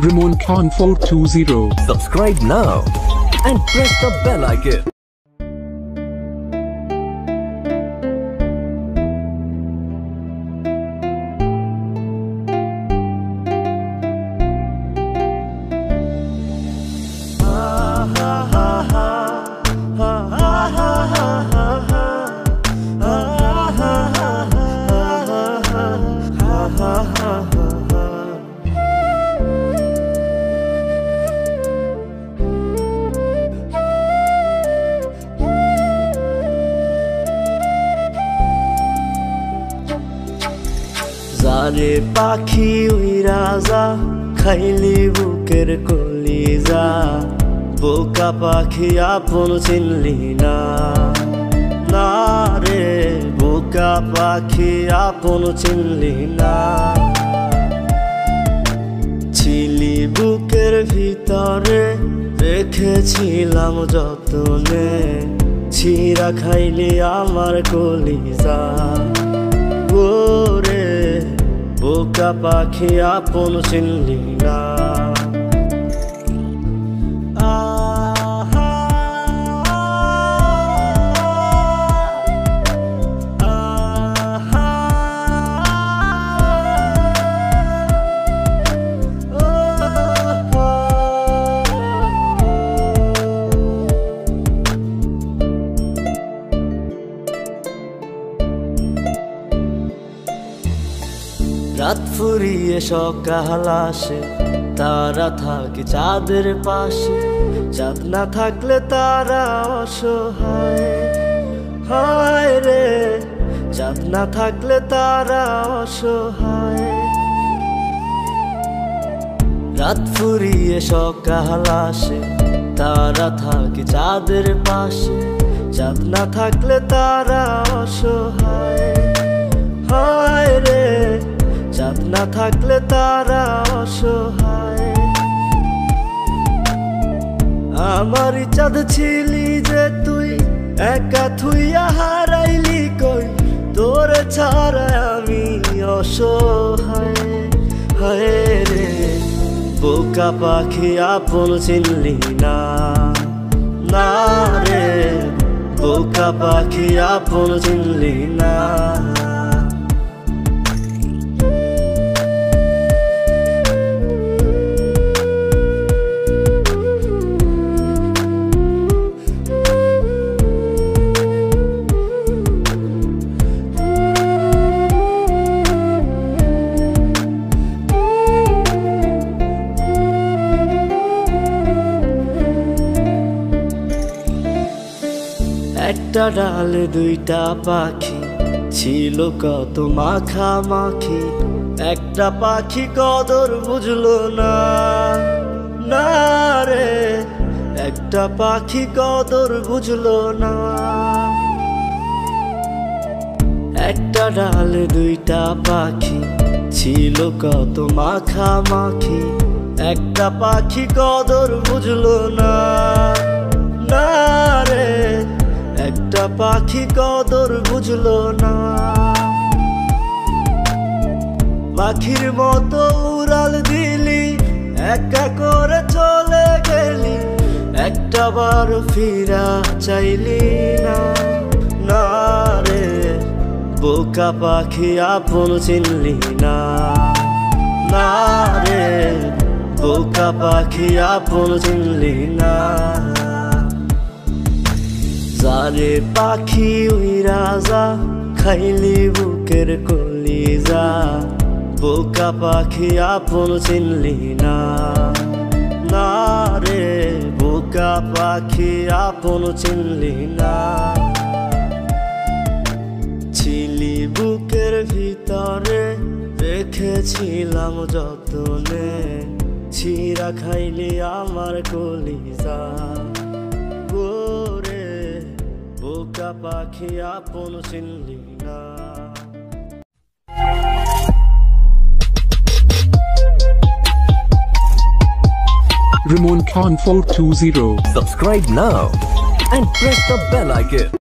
Ramon Khan 420. Subscribe now and press the bell icon. जारे पाखी उइरा जा खाइली बुकेर कलिजा बोका पाखी आपन चिनली ना ना रे बोका पाखी आपन चिनली ना छिली बुकेर भितरे रेखेछिलाम जतने छिरा खाइली आमार कलिजा ओरे बोका पाखी आपन चिनली ना রাত ফুরিয়ে সকাল আসে তারা থাকে চাঁদের পাশে চাঁদ না থাকলে তারা অসহায় হায় রে চাঁদ না থাকলে তারা অসহায় রাত ফুরিয়ে সকাল আসে তারা থাকে চাঁদের পাশে চাঁদ না থাকলে তারা অসহায় হায় রে চাঁদ না থাকলে তারা অসহায় আমারই চাঁদ ছিলি যে তুই একা থুইয়া হারাইলি কই তোর ছাড়া আমি অসহায় হায় রে বোকা পাখি আপন চিনলি না না রে বোকা পাখি আপন চিনলি না একটা ডালে দুইটা পাখি ছিল কত মাখামাখি একটা পাখি কদর বুঝলো না না রে একটা পাখি কদর বুঝলো না একটা ডালে দুইটা পাখি ছিল কত মাখামাখি একটা পাখি কদর বুঝলো না না রে একটা পাখি কদর বুঝলো না পাখির মতো উড়াল দিলি একা করে চলে গেলি একটা বার ফিরা চাইলি না না রে বোকা পাখি আপন চিনলি না না রে বোকা পাখি আপন চিনলি না जारे पाखी उइरा जा खाइली बुकेर कलिजा बोका पाखी आपन चिनली ना ना रे बोका पाखी आपन चिनली ना छिली बुकेर भितरे रेखेछिलाम जतने छिरा खाइली आमार कलिजा बोका पाखी आपन चिनली ना Ramon Khan 420. Subscribe now and press the bell icon.